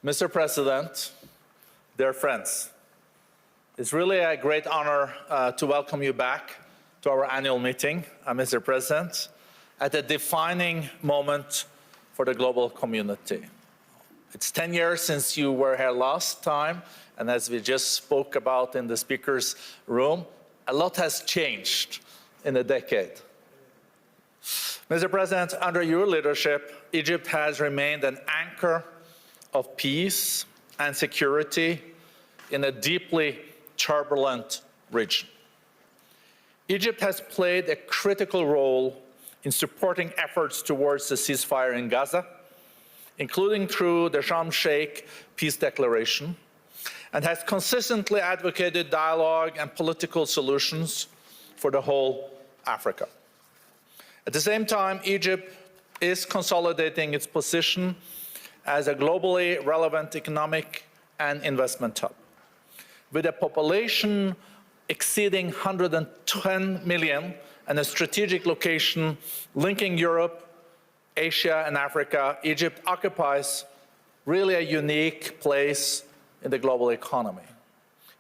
Mr. President, dear friends, it's really a great honor to welcome you back to our annual meeting, Mr. President, at a defining moment for the global community. It's 10 years since you were here last time, and as we just spoke about in the speaker's room, a lot has changed in a decade. Mr. President, under your leadership, Egypt has remained an anchor of peace and security in a deeply turbulent region. Egypt has played a critical role in supporting efforts towards the ceasefire in Gaza, including through the Sharm el-Sheikh peace declaration, and has consistently advocated dialogue and political solutions for the whole Africa. At the same time, Egypt is consolidating its position as a globally relevant economic and investment hub. With a population exceeding 110 million and a strategic location linking Europe, Asia, and Africa, Egypt occupies really a unique place in the global economy.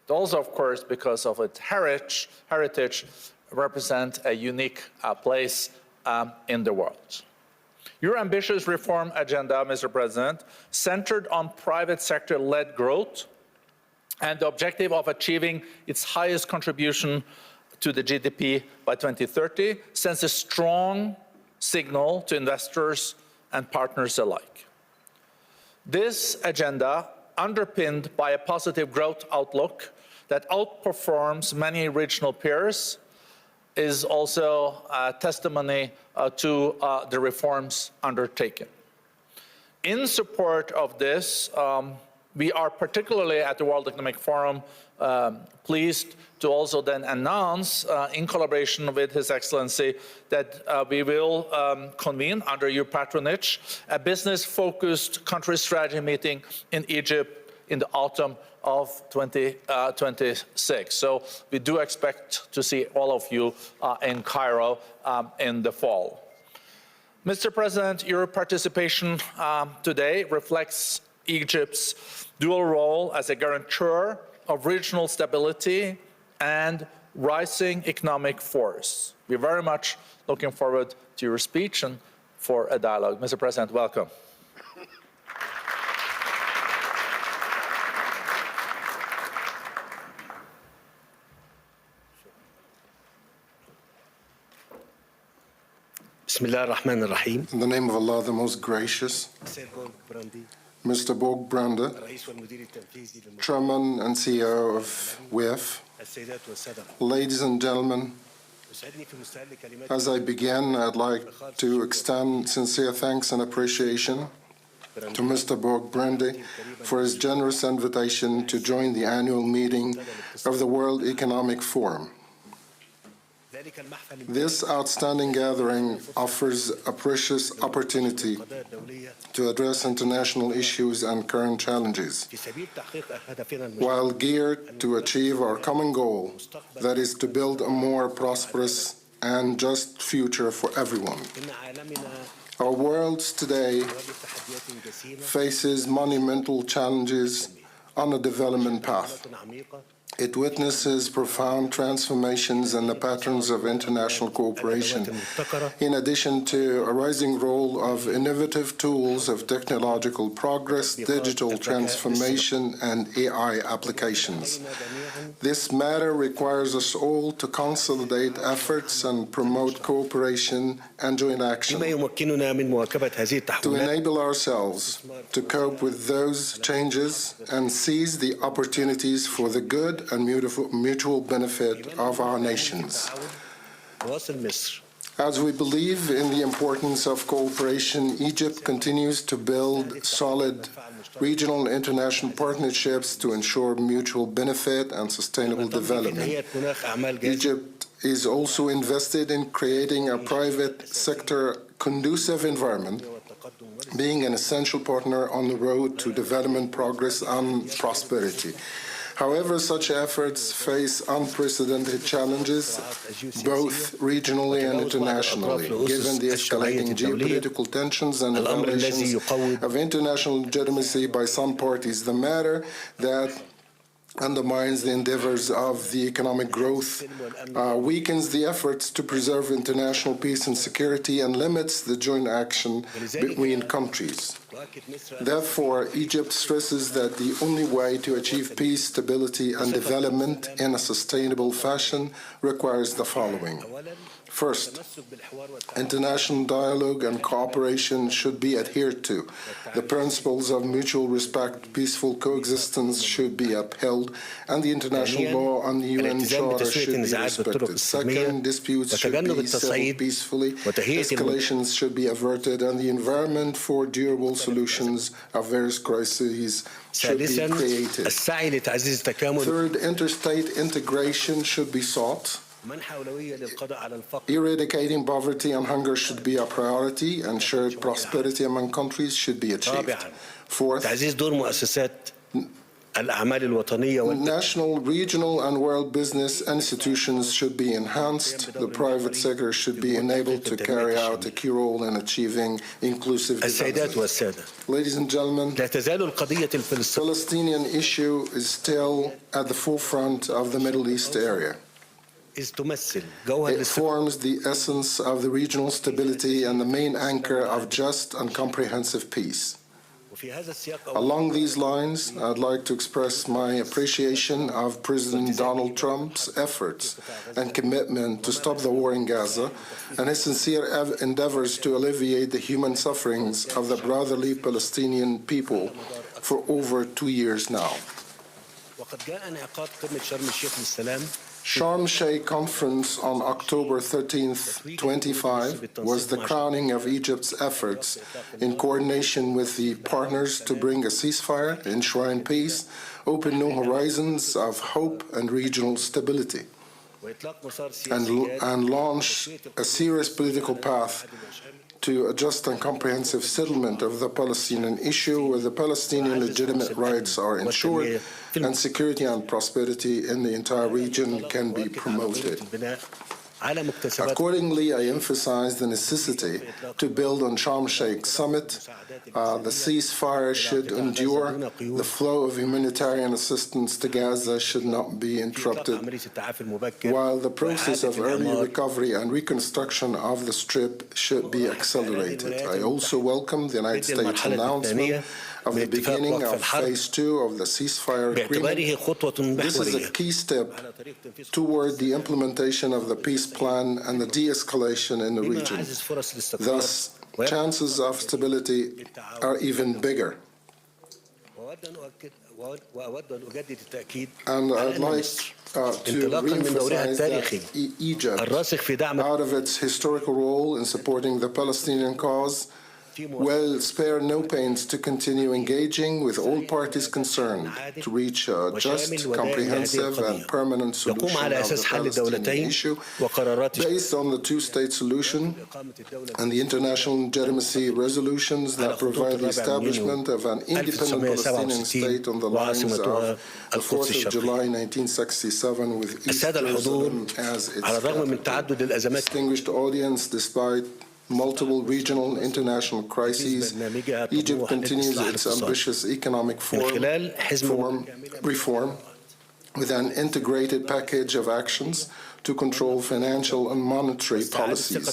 It also, of course, because of its heritage represents a unique place in the world. Your ambitious reform agenda, Mr. President, centered on private sector-led growth and the objective of achieving its highest contribution to the GDP by 2030, sends a strong signal to investors and partners alike. This agenda, underpinned by a positive growth outlook that outperforms many regional peers, is also a testimony to the reforms undertaken. In support of this, we are particularly at the World Economic Forum pleased to also then announce, in collaboration with His Excellency, that we will convene under your patronage a business-focused country strategy meeting in Egypt in the autumn of 2026. So we do expect to see all of you in Cairo in the fall. Mr. President, your participation today reflects Egypt's dual role as a guarantor of regional stability and rising economic force. We're very much looking forward to your speech and for a dialogue. Mr. President, welcome. In the name of Allah, the most gracious, Mr. Borg-Brande, Chairman and CEO of WEF, ladies and gentlemen, as I begin, I'd like to extend sincere thanks and appreciation to Mr. Borg-Brande for his generous invitation to join the annual meeting of the World Economic Forum. This outstanding gathering offers a precious opportunity to address international issues and current challenges, while geared to achieve our common goal, that is to build a more prosperous and just future for everyone. Our world today faces monumental challenges on a development path. It witnesses profound transformations in the patterns of international cooperation, in addition to a rising role of innovative tools of technological progress, digital transformation, and AI applications. This matter requires us all to consolidate efforts and promote cooperation and joint action to enable ourselves to cope with those changes and seize the opportunities for the good and mutual benefit of our nations. As we believe in the importance of cooperation, Egypt continues to build solid regional and international partnerships to ensure mutual benefit and sustainable development. Egypt is also invested in creating a private sector conducive environment, being an essential partner on the road to development, progress, and prosperity. However, such efforts face unprecedented challenges, both regionally and internationally, given the escalating geopolitical tensions and evaluations of international legitimacy by some parties. The matter that undermines the endeavors of the economic growth, weakens the efforts to preserve international peace and security, and limits the joint action between countries. Therefore, Egypt stresses that the only way to achieve peace, stability, and development in a sustainable fashion requires the following. First, international dialogue and cooperation should be adhered to. The principles of mutual respect, peaceful coexistence should be upheld, and the international law and the UN Charter should be respected. Second, disputes should be settled peacefully, escalations should be averted, and the environment for durable solutions of various crises should be created. Third, interstate integration should be sought. Eradicating poverty and hunger should be a priority, and shared prosperity among countries should be achieved. Fourth, national, regional, and world business institutions should be enhanced. The private sector should be enabled to carry out a key role in achieving inclusive development. Ladies and gentlemen, the Palestinian issue is still at the forefront of the Middle East area. It forms the essence of the regional stability and the main anchor of just and comprehensive peace. Along these lines, I'd like to express my appreciation of President Donald Trump's efforts and commitment to stop the war in Gaza and his sincere endeavors to alleviate the human sufferings of the brotherly Palestinian people for over 2 years now. Sharm el-Sheikh Conference on October 13th, 25 was the crowning of Egypt's efforts in coordination with the partners to bring a ceasefire, enshrine peace, open new horizons of hope and regional stability, and launch a serious political path to a just and comprehensive settlement of the Palestinian issue, where the Palestinian legitimate rights are ensured and security and prosperity in the entire region can be promoted. Accordingly, I emphasize the necessity to build on Sharm el-Sheikh summit. The ceasefire should endure. The flow of humanitarian assistance to Gaza should not be interrupted, while the process of early recovery and reconstruction of the Strip should be accelerated. I also welcome the United States announcement of the beginning of Phase 2 of the ceasefire agreement. This is a key step toward the implementation of the peace plan and the de-escalation in the region. Thus, chances of stability are even bigger. And I'd like to re-emphasize that Egypt, out of its historical role in supporting the Palestinian cause, will spare no pains to continue engaging with all parties concerned to reach a just, comprehensive, and permanent solution of the Palestinian issue based on the two-state solution and the international legitimacy resolutions that provide the establishment of an independent Palestinian state on the lines of the 4th of July 1967 with East Jerusalem as its capital. Distinguished audience, despite multiple regional and international crises, Egypt continues its ambitious economic reform with an integrated package of actions to control financial and monetary policies,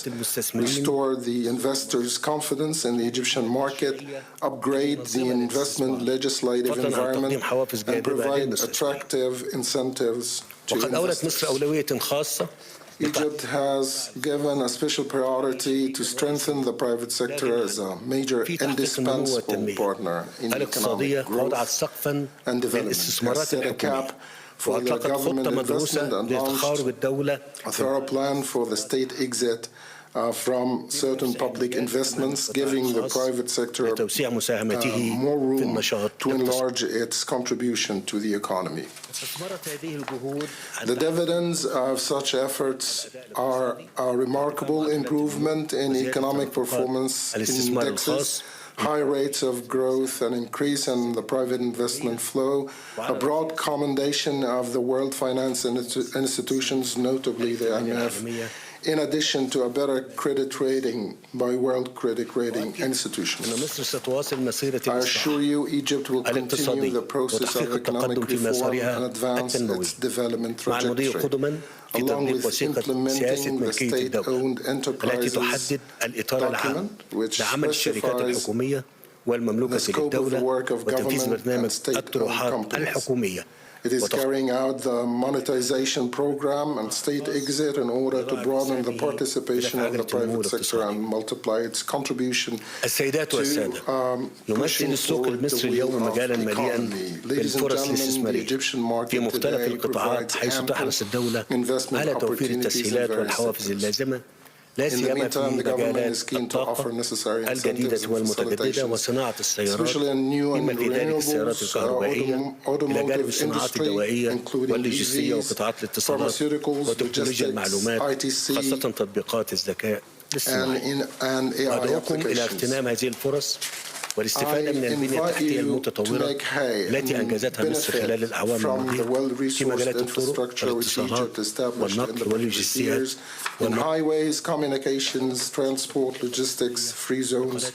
restore the investors' confidence in the Egyptian market, upgrade the investment legislative environment, and provide attractive incentives to investors. Egypt has given a special priority to strengthen the private sector as a major indispensable partner in economic growth and development. It has set a cap for the government investment and launched a thorough plan for the state exit from certain public investments, giving the private sector more room to enlarge its contribution to the economy. The dividends of such efforts are a remarkable improvement in economic performance indexes, high rates of growth, an increase in the private investment flow, a broad commendation of the world finance institutions, notably the IMF, in addition to a better credit rating by world credit rating institutions. I assure you, Egypt will continue the process of economic reform and advance its development trajectory, along with implementing the state-owned enterprises document, which specifies the scope of the work of government and state-owned companies. It is carrying out the monetization program and state exit in order to broaden the participation of the private sector and multiply its contribution to pushing forward the wheel of the economy. Ladies and gentlemen, the Egyptian market today provides ample investment opportunities in various sectors. In the meantime, the government is keen to offer necessary incentives and facilitations, especially in new and renewables, automotive industry, including EVs, pharmaceuticals, logistics, ITC, and AI applications. والاستفادة من البنية التحتية المتطورة التي أنجزتها مصر خلال الأعوام الماضية في مجالات الطرق والاتصالات والنقل واللوجستيات in highways, communications, transport, logistics, free zones,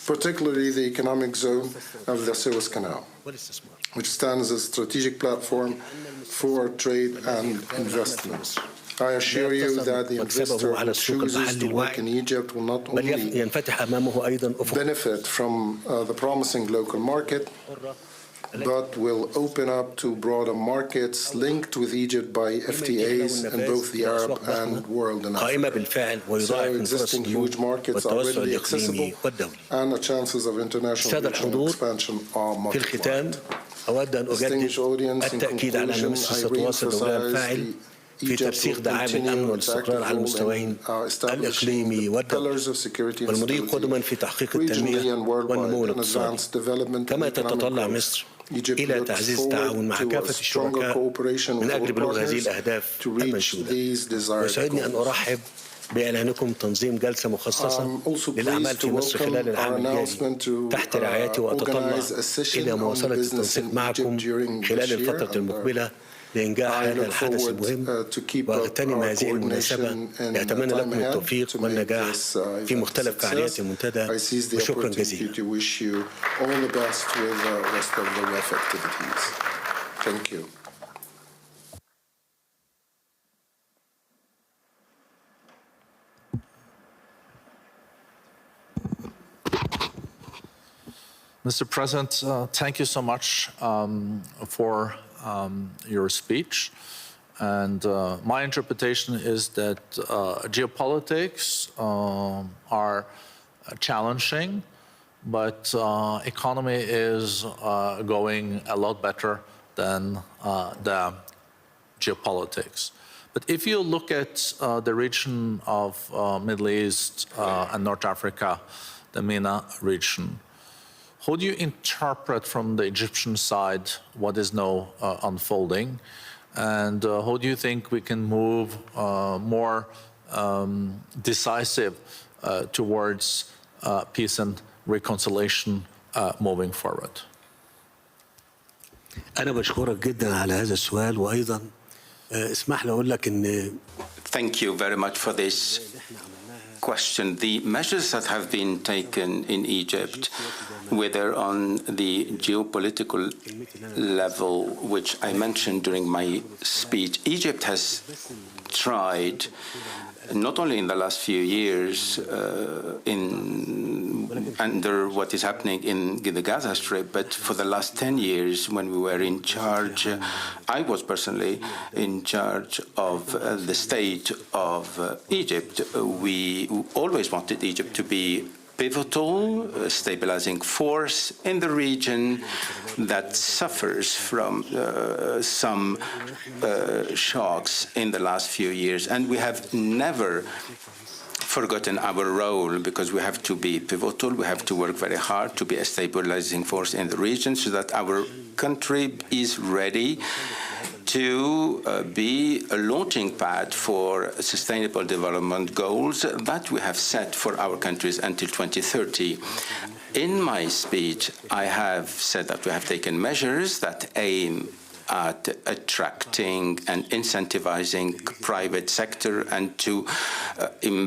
particularly the economic zone of the Suez Canal, which stands as a strategic platform for trade and investment. I assure you that the investor who chooses to work in Egypt will not only benefit from the promising local market, but will open up to broader markets linked with Egypt by FTAs in both the Arab and world and Africa. So existing huge markets are readily accessible, and the chances of international regional expansion are multiplied. Distinguished audience, in conclusion, I re-emphasize في ترسيخ دعائم الأمن والاستقرار على المستويين الإقليمي والدولي والمضي قدما في تحقيق التنمية والنمو الاقتصادي كما تتطلع مصر إلى تعزيز التعاون مع كافة الشركاء من أجل بلوغ هذه الأهداف المنشودة. ويسعدني أن أرحب بإعلانكم تنظيم جلسة مخصصة للأعمال في مصر خلال العام الجاري تحت رعايتي، وأتطلع إلى مواصلة التنسيق معكم خلال الفترة المقبلة لإنجاح هذا الحدث المهم. وأغتنم هذه المناسبة لأتمنى لكم التوفيق والنجاح في مختلف فعاليات المنتدى، وشكرا جزيلا. Mr. President, thank you so much for your speech. And my interpretation is that geopolitics are challenging, but economy is going a lot better than the geopolitics. But if you look at the region of Middle East and North Africa, the MENA region, how do you interpret from the Egyptian side what is now unfolding? And how do you think we can move more decisive towards peace and reconciliation moving forward? أنا بشكرك جدا على هذا السؤال، وأيضا اسمح لي أقول لك إن Thank you very much for this question. The measures that have been taken in Egypt, whether on the geopolitical level, which I mentioned during my speech, Egypt has tried, not only in the last few years under what is happening in the Gaza Strip, but for the last 10 years when we were in charge, I was personally in charge of the state of Egypt. We always wanted Egypt to be pivotal, stabilizing force in the region that suffers from some shocks in the last few years. And we have never forgotten our role, because we have to be pivotal, we have to work very hard to be a stabilizing force in the region so that our country is ready to be a launching pad for sustainable development goals that we have set for our countries until 2030. In my speech, I have said that we have taken measures that aim at attracting and incentivizing private sector and to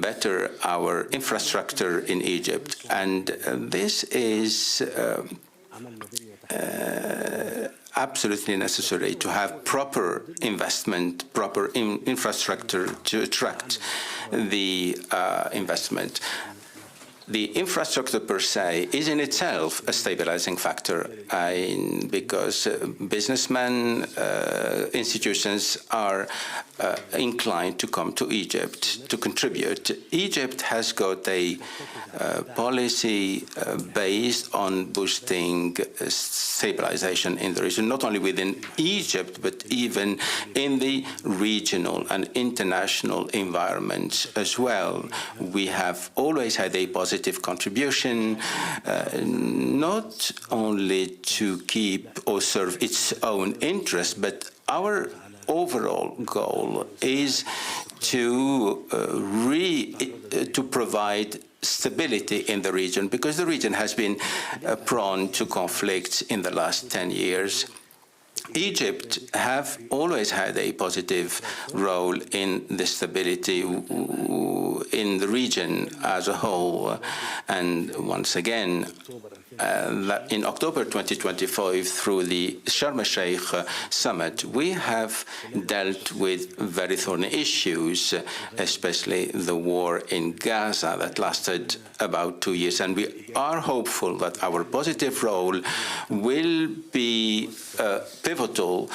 better our infrastructure in Egypt. And this is absolutely necessary to have proper investment, proper infrastructure to attract the investment. The infrastructure per se is in itself a stabilizing factor because businessmen, institutions are inclined to come to Egypt to contribute. Egypt has got a policy based on boosting stabilization in the region, not only within Egypt, but even in the regional and international environments as well. We have always had a positive contribution, not only to keep or serve its own interests, but our overall goal is to provide stability in the region, because the region has been prone to conflicts in the last 10 years. Egypt have always had a positive role in the stability in the region as a whole. And once again, in October 2025, through the Sharm el-Sheikh summit, we have dealt with very thorny issues, especially the war in Gaza that lasted about 2 years. And we are hopeful that our positive role will be pivotal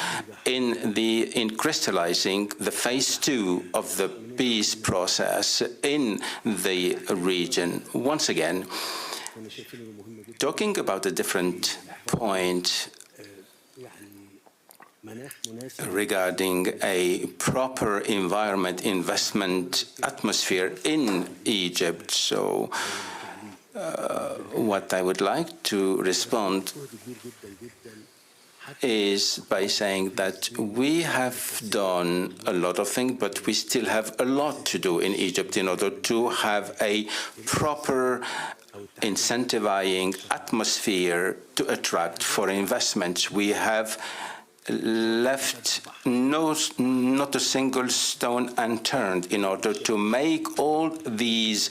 in crystallizing the phase 2 of the peace process in the region. Once again, talking about a different point regarding a proper environment investment atmosphere in Egypt. So what I would like to respond is by saying that we have done a lot of things, but we still have a lot to do in Egypt in order to have a proper incentivizing atmosphere to attract foreign investments. We have left not a single stone unturned in order to make all these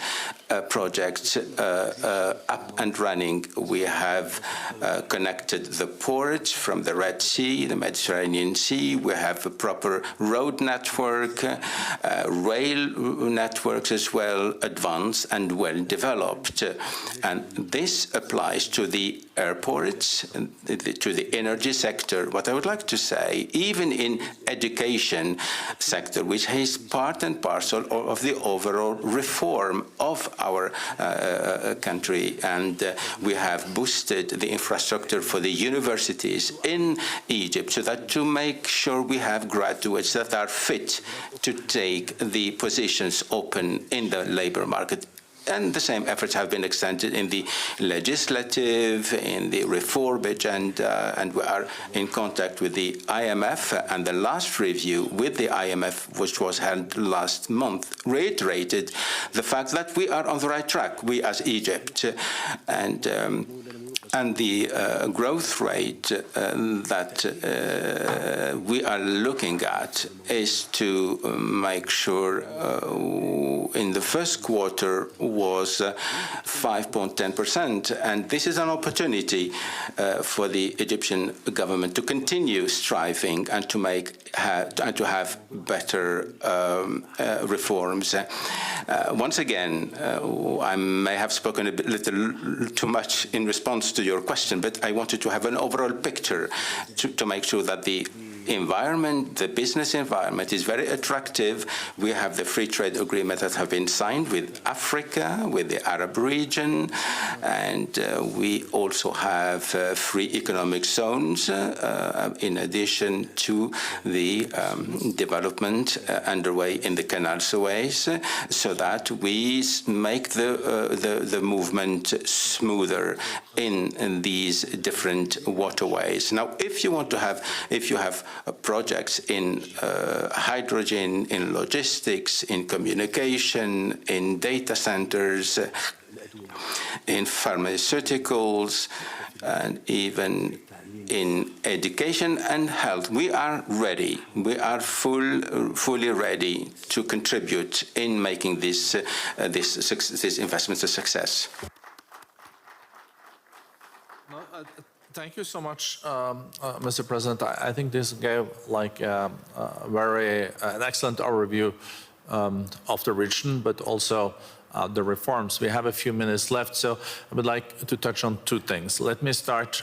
projects up and running. We have connected the ports from the Red Sea, the Mediterranean Sea. We have a proper road network, rail networks as well, advanced and well developed. And this applies to the airports, to the energy sector. What I would like to say, even in education sector, which is part and parcel of the overall reform of our country, and we have boosted the infrastructure for the universities in Egypt so that to make sure we have graduates that are fit to take the positions open in the labor market. And the same efforts have been extended in the legislative, in the reformage, and we are in contact with the IMF. And the last review with the IMF, which was held last month, reiterated the fact that we are on the right track, we as Egypt. And And the growth rate that we are looking at is to make sure in the first quarter was 5.10%. And this is an opportunity for the Egyptian government to continue striving and to have better reforms. Once again, I may have spoken a little too much in response to your question, but I wanted to have an overall picture to make sure that the environment, the business environment, is very attractive. We have the free trade agreement that have been signed with Africa, with the Arab region, and we also have free economic zones in addition to the development underway in the Canal Suez, so that we make the movement smoother in these different waterways. Now, if you have projects in hydrogen, in logistics, in communication, in data centers, in pharmaceuticals, and even in education and health, we are ready. We are fully ready to contribute in making these investments a success. Thank you so much, Mr. President. I think this gave an excellent overview of the region, but also the reforms. We have a few minutes left, so I would like to touch on two things. Let me start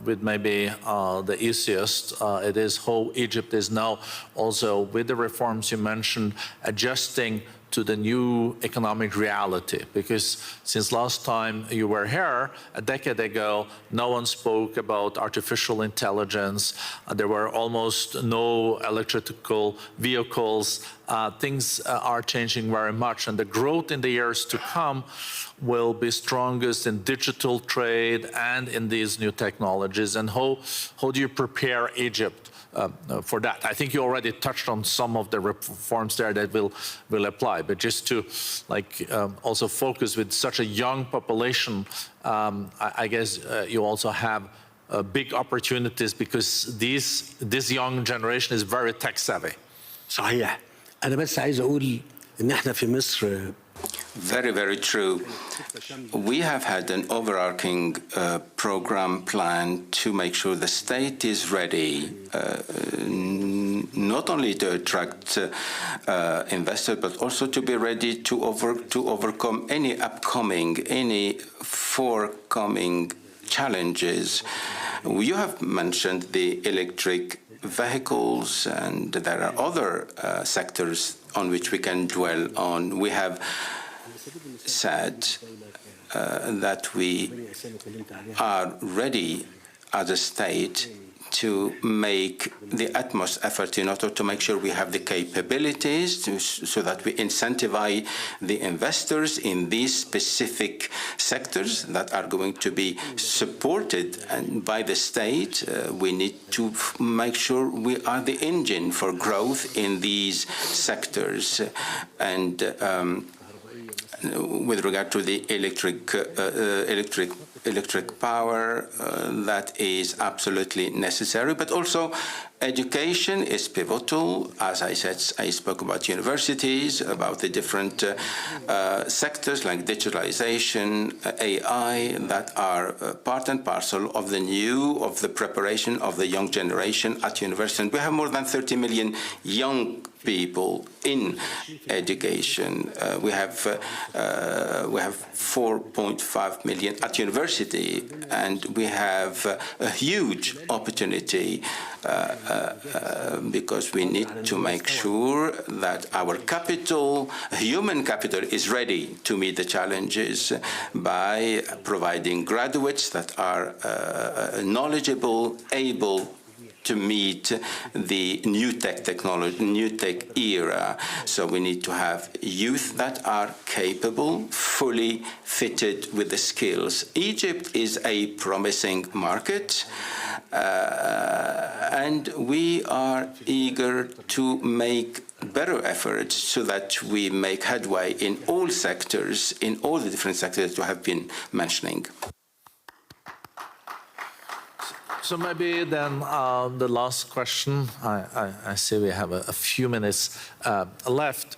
with maybe the easiest. It is how Egypt is now also, with the reforms you mentioned, adjusting to the new economic reality, because since last time you were here, a decade ago, no one spoke about artificial intelligence. There were almost no electrical vehicles. Things are changing very much, and the growth in the years to come will be strongest in digital trade and in these new technologies. And how do you prepare Egypt for that? I think you already touched on some of the reforms there that will apply, but just to also focus with such a young population, I guess you also have big opportunities because this young generation is very tech savvy. صحيح. أنا بس عايز أقول إن إحنا في مصر. Very, very true. We have had an overarching program plan to make sure the state is ready, not only to attract investors, but also to be ready to overcome any forthcoming challenges. You have mentioned the electric vehicles, and there are other sectors on which we can dwell on. We have said that we are ready as a state to make the utmost effort in order to make sure we have the capabilities so that we incentivize the investors in these specific sectors that are going to be supported by the state. We need to make sure we are the engine for growth in these sectors. And with regard to the electric power, that is absolutely necessary, but also education is pivotal. As I said, I spoke about universities, about the different sectors like digitalization, AI, that are part and parcel of the preparation of the young generation at university. And we have more than 30 million young people in education. We have 4.5 million at university, and we have a huge opportunity because we need to make sure that our capital, human capital, is ready to meet the challenges by providing graduates that are knowledgeable, able to meet the new technology, new tech era. So we need to have youth that are capable, fully fitted with the skills. Egypt is a promising market, and we are eager to make better efforts so that we make headway in all sectors, in all the different sectors that you have been mentioning. So maybe then the last question, I see we have a few minutes left,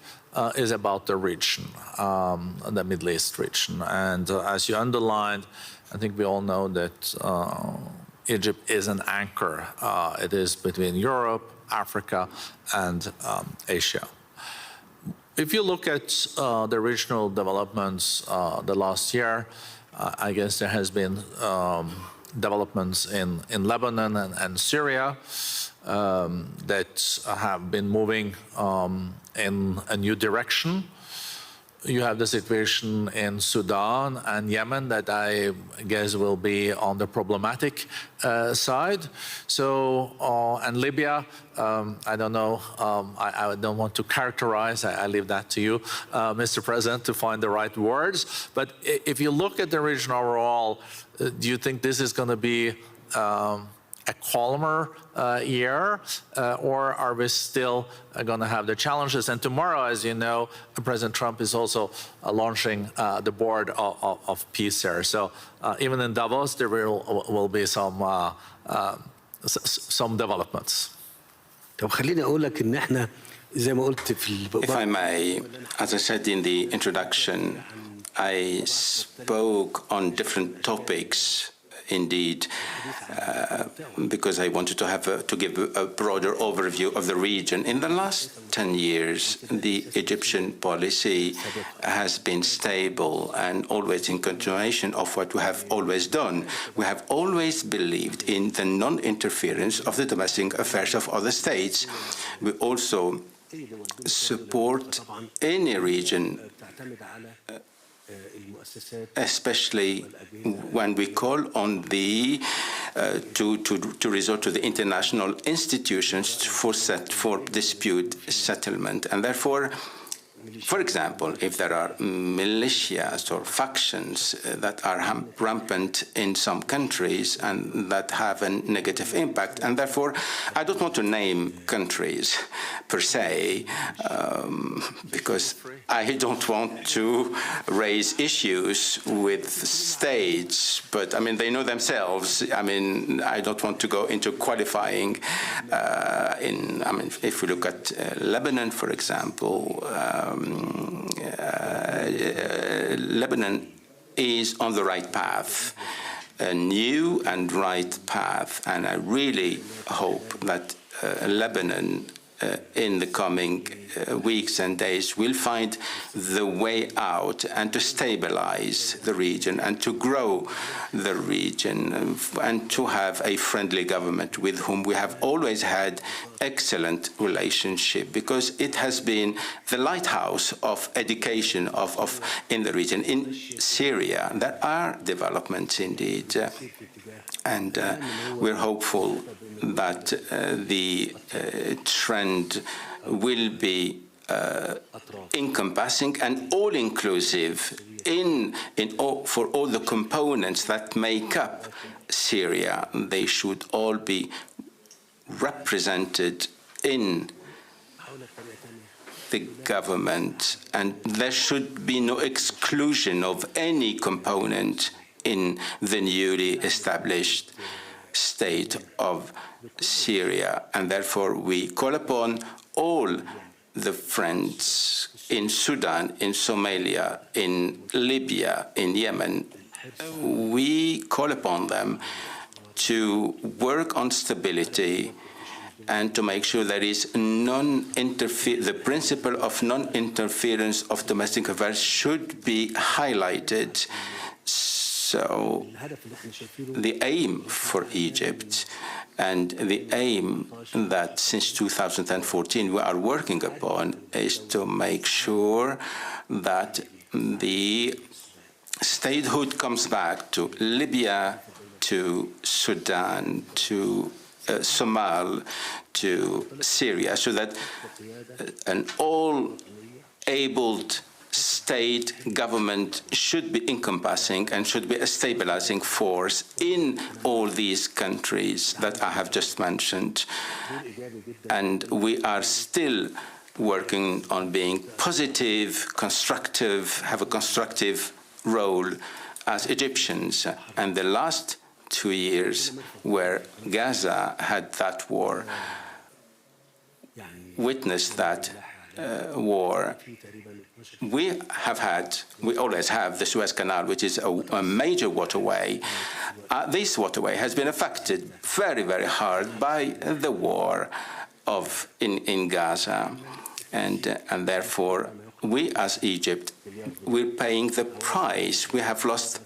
is about the region, the Middle East region. And as you underlined, I think we all know that Egypt is an anchor. It is between Europe, Africa, and Asia. If you look at the regional developments the last year, I guess there has been developments in Lebanon and Syria that have been moving in a new direction. You have the situation in Sudan and Yemen that I guess will be on the problematic side. So, and Libya, I don't know, I don't want to characterize, I leave that to you, Mr. President, to find the right words. But if you look at the region overall, do you think this is going to be a calmer year, or are we still going to have the challenges? And tomorrow, as you know, President Trump is also launching the board of peace there. So even in Davos, there will be some developments. If I may, as I said in the introduction, I spoke on different topics. Indeed, because I wanted to give a broader overview of the region. In the last 10 years, the Egyptian policy has been stable and always in continuation of what we have always done. We have always believed in the non-interference of the domestic affairs of other states. We also support any region, especially when we call on the to resort to the international institutions for dispute settlement. And therefore, for example, if there are militias or factions that are rampant in some countries and that have a negative impact, and therefore I don't want to name countries per se, because I don't want to raise issues with states, but I mean, they know themselves. I mean, I don't want to go into qualifying if we look at Lebanon, for example, Lebanon is on the right path, a new and right path, and I really hope that Lebanon in the coming weeks and days will find the way out and to stabilize the region and to grow the region and to have a friendly government with whom we have always had excellent relationship, because it has been the lighthouse of education in the region. In Syria, there are developments indeed, and we're hopeful that the trend will be encompassing and all-inclusive for all the components that make up Syria. They should all be represented in the government, and there should be no exclusion of any component in the newly established state of Syria. And therefore we call upon all the friends in Sudan, in Somalia, in Libya, in Yemen. We call upon them to work on stability and to make sure there is the principle of non-interference of domestic affairs should be highlighted. So the aim for Egypt and the aim that since 2014 we are working upon is to make sure that the statehood comes back to Libya, to Sudan, to Somalia, to Syria, so that an all-abled state government should be encompassing and should be a stabilizing force in all these countries that I have just mentioned. And we are still working on being positive, constructive, have a constructive role as Egyptians. And the last 2 years where Gaza had that war, witnessed that war. We always have the Suez Canal, which is a major waterway. This waterway has been affected very, very hard by the war in Gaza. And therefore, we as Egypt, we're paying the price. We have lost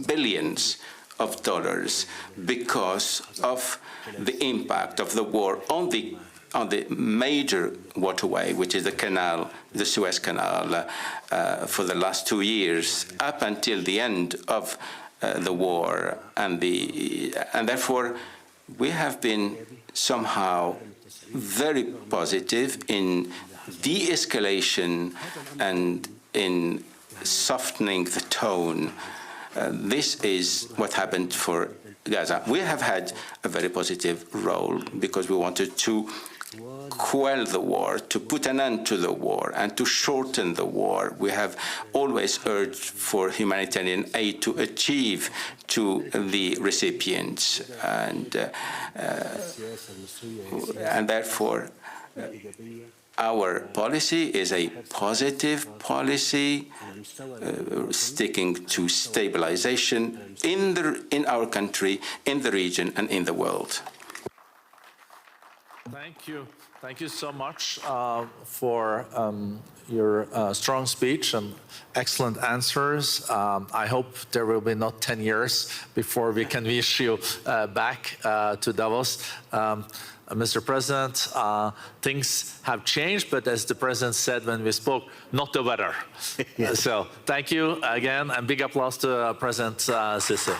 billions of dollars because of the impact of the war on the major waterway, which is the canal, the Suez Canal, for the last 2 years, up until the end of the war. And therefore, we have been somehow very positive in de-escalation and in softening the tone. This is what happened for Gaza. We have had a very positive role because we wanted to quell the war, to put an end to the war, and to shorten the war. We have always urged for humanitarian aid to achieve to the recipients, and therefore our policy is a positive policy, sticking to stabilization in our country, in the region, and in the world. Thank you. Thank you so much for your strong speech and excellent answers. I hope there will be not 10 years before we can wish you back to Davos. Mr. President, things have changed, but as the President said when we spoke, not the weather. So thank you again, and big applause to President Sisi.